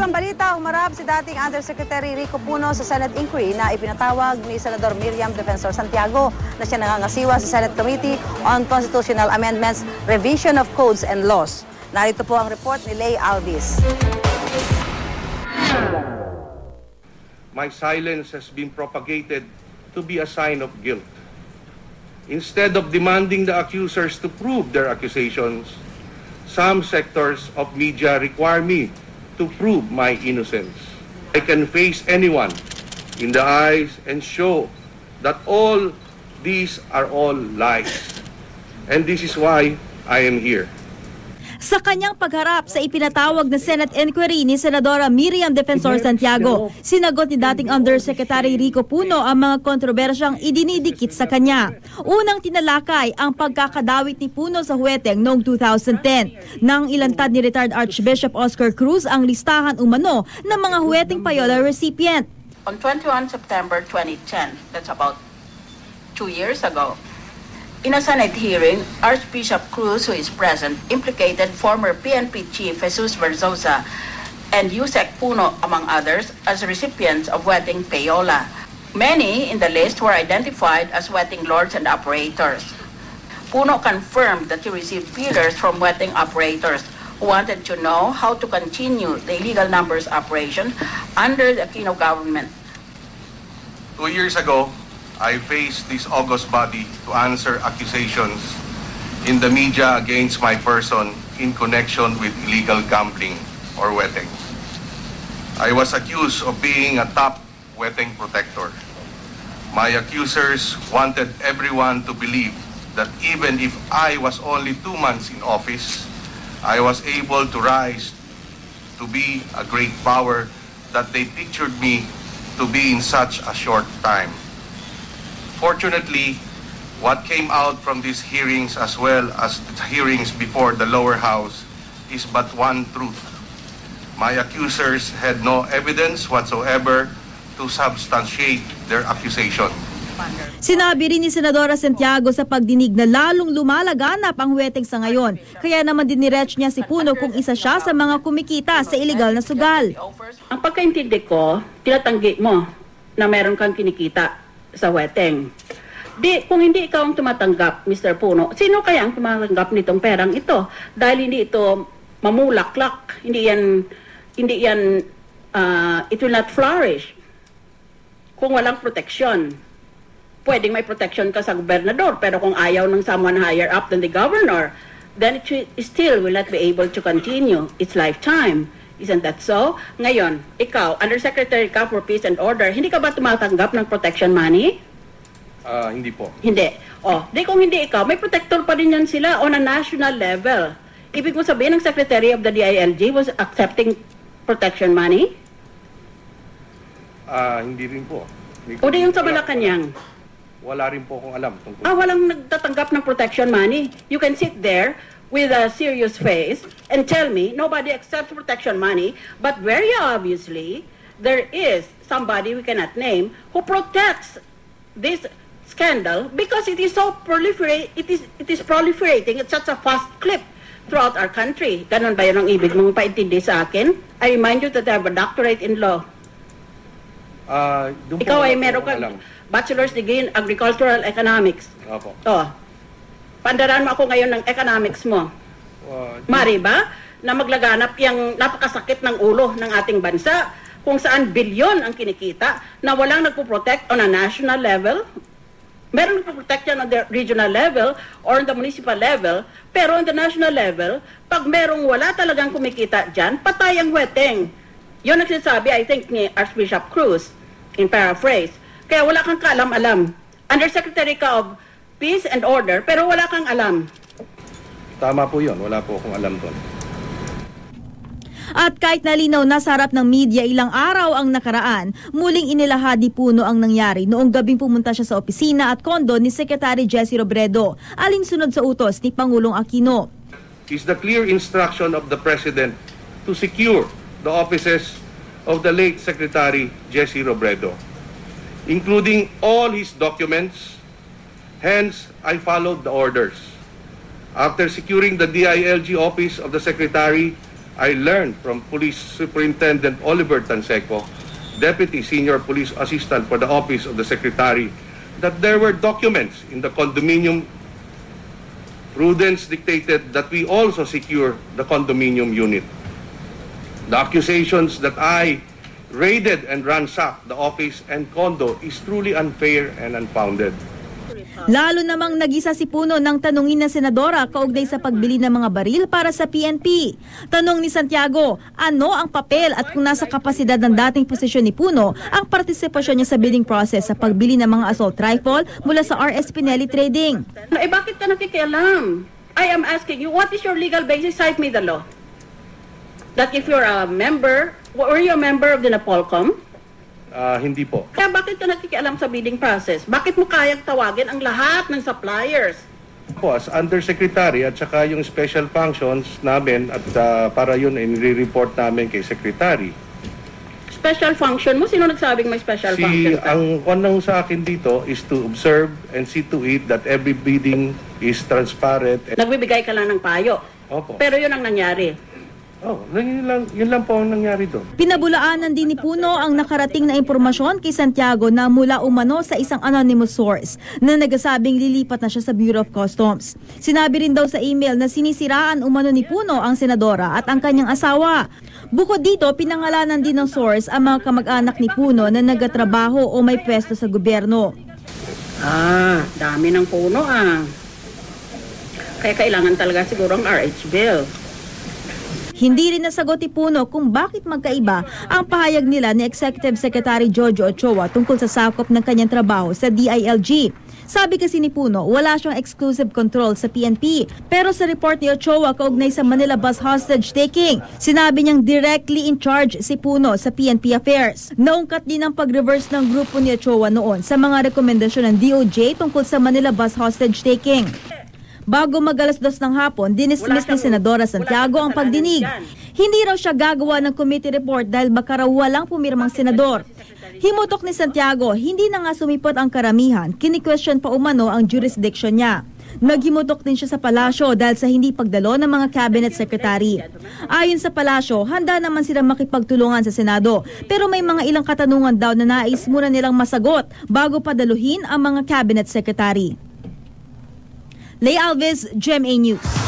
isang balita, humarap si dating Undersecretary Rico Puno sa Senate inquiry na ipinatawag ni Senador Miriam Defensor Santiago na siya nangangasiwa sa Senate Committee on Constitutional Amendments, Revision of Codes and Laws. Narito po ang report ni Lay Alvis. My silence has been propagated to be a sign of guilt. Instead of demanding the accusers to prove their accusations, some sectors of media require me to prove my innocence. I can face anyone in the eyes and show that all these are all lies. And this is why I am here. Sa kanyang pagharap sa ipinatawag na Senate inquiry ni Senadora Miriam Defensor Santiago, sinagot ni dating Undersecretary Rico Puno ang mga kontrobersyang idinidikit sa kanya. Unang tinalakay ang pagkakadawit ni Puno sa huweteng noong 2010. Nang ilantad ni retired Archbishop Oscar Cruz ang listahan umano ng mga huweteng payola recipient. On 21 September 2010, that's about 2 years ago, in a Senate hearing, Archbishop Cruz, who is present, implicated former PNP Chief Jesus Verzosa and Yusek Puno, among others, as recipients of wedding payola. Many in the list were identified as wedding lords and operators. Puno confirmed that he received feelers from wedding operators who wanted to know how to continue the illegal numbers operation under the Aquino government. 2 years ago, I faced this august body to answer accusations in the media against my person in connection with illegal gambling or wedding. I was accused of being a top wedding protector. My accusers wanted everyone to believe that even if I was only 2 months in office, I was able to rise to be a great power that they pictured me to be in such a short time. Fortunately, what came out from these hearings as well as the hearings before the lower house is but one truth. My accusers had no evidence whatsoever to substantiate their accusation. Sinabi rin ni Senadora Santiago sa pagdinig na lalong lumalaganap ang huweteng sa ngayon. Kaya naman dinirech niya si Puno kung isa siya sa mga kumikita sa iligal na sugal. Ang pagkaintindi ko, tinatanggi mo na meron kang kinikita sa wedding. Kung hindi ikaw ang tumatanggap, Mr. Puno, sino kaya ang tumatanggap nitong perang ito? Dahil hindi ito mamulaklak, hindi yan, it will not flourish kung walang protection. Pwedeng may protection ka sa gobernador, pero kung ayaw ng someone higher up than the governor, then it still will not be able to continue its lifetime. Isn't that so? Ngayon, ikaw, Undersecretary ka for Peace and Order, hindi ka ba tumatanggap ng protection money? Hindi po. Hindi. Kung hindi ikaw, may protector pa rin yan sila on a national level. Ibig mo sabihin, ng Secretary of the DILG was accepting protection money? Hindi rin po. O di yung sa Malacanang? Wala rin po akong alam. Walang nagtatanggap ng protection money. You can sit there with a serious face and tell me nobody accepts protection money, but very obviously there is somebody we cannot name who protects this scandal because it is so it is proliferating at such a fast clip throughout our country. Ganon ba yun ang ibig mong paintindi sa akin? I remind you that I have a doctorate in law. Ikaw ay meron kang bachelor's degree in agricultural economics. Opo. Pandaran mo ako ngayon ng economics mo. Mari ba na maglaganap yung napakasakit ng ulo ng ating bansa kung saan bilyon ang kinikita na walang nagpo-protect on a national level? Meron nagpo-protect yan on the regional level or on the municipal level, pero on the national level, pag merong wala talagang kumikita dyan, patay ang weteng. Yun ang sinasabi, I think, ni Archbishop Cruz, in paraphrase. Kaya wala kang kaalam-alam. Undersecretary ka of Peace and Order, pero wala kang alam. Tama po yun. Wala po akong alam doon. At kahit nalinaw na sa harap ng media ilang araw ang nakaraan, muling inilahad ni Puno ang nangyari noong gabing pumunta siya sa opisina at kondo ni Secretary Jesse Robredo, alinsunod sa utos ni Pangulong Aquino. Is the clear instruction of the President to secure the offices of the late Secretary Jesse Robredo, including all his documents. Hence, I followed the orders. After securing the DILG office of the Secretary, I learned from Police Superintendent Oliver Tanseco, Deputy Senior Police Assistant for the Office of the Secretary, that there were documents in the condominium. Prudence dictated that we also secure the condominium unit. The accusations that I raided and ransacked the office and condo is truly unfair and unfounded. Lalo namang nagisa si Puno ng tanungin ng senadora kaugnay sa pagbili ng mga baril para sa PNP. Tanong ni Santiago, ano ang papel at kung nasa kapasidad ng dating posisyon ni Puno ang partisipasyon niya sa bidding process sa pagbili ng mga assault rifle mula sa RS Pinelli Trading. Bakit ka nakikialam? I am asking you, what is your legal basis? Cite me the law. That if you're a member, were you a member of the Napolcom? Hindi po. Kaya bakit ka nakikialam sa bidding process? Bakit mo kayang tawagin ang lahat ng suppliers? Po, as undersecretary at saka yung special functions namin at para yun ay nire-report namin kay secretary. Special function mo? Sino nagsabing may special function ka? Ang kanang sa akin dito is to observe and see to it that every bidding is transparent. Nagbibigay ka lang ng payo. Opo. Pero yun ang nangyari. Yun lang po ang nangyari doon. Pinabulaanan din ni Puno ang nakarating na impormasyon kay Santiago na mula umano sa isang anonymous source na nagsasabing lilipat na siya sa Bureau of Customs. Sinabi rin daw sa email na sinisiraan umano ni Puno ang senadora at ang kanyang asawa. Bukod dito, pinangalanan din ng source ang mga kamag-anak ni Puno na nagtatrabaho o may pwesto sa gobyerno. Dami ng Puno Kaya kailangan talaga siguro ang RH bill. Hindi rin nasagot ni Puno kung bakit magkaiba ang pahayag nila ni Executive Secretary Jojo Ochoa tungkol sa sakop ng kanyang trabaho sa DILG. Sabi kasi ni Puno, wala siyang exclusive control sa PNP. Pero sa report ni Ochoa kaugnay sa Manila bus hostage taking, sinabi niyang directly in charge si Puno sa PNP affairs. Naungkat din ang pag-reverse ng grupo ni Ochoa noon sa mga rekomendasyon ng DOJ tungkol sa Manila bus hostage taking. Bago mag-alas-2 ng hapon, dinismiss ni Senadora Santiago ang pagdinig. Hindi raw siya gagawa ng committee report dahil baka raw walang pumirmang senador. Himutok ni Santiago, hindi na nga sumipot ang karamihan, kini-question pa umano ang jurisdiction niya. Naghimutok din siya sa palasyo dahil sa hindi pagdalo ng mga cabinet secretary. Ayon sa palasyo, handa naman sila makipagtulungan sa Senado, pero may mga ilang katanungan daw na nais muna nilang masagot bago padaluhin ang mga cabinet secretary. Lay Alves, GMA News.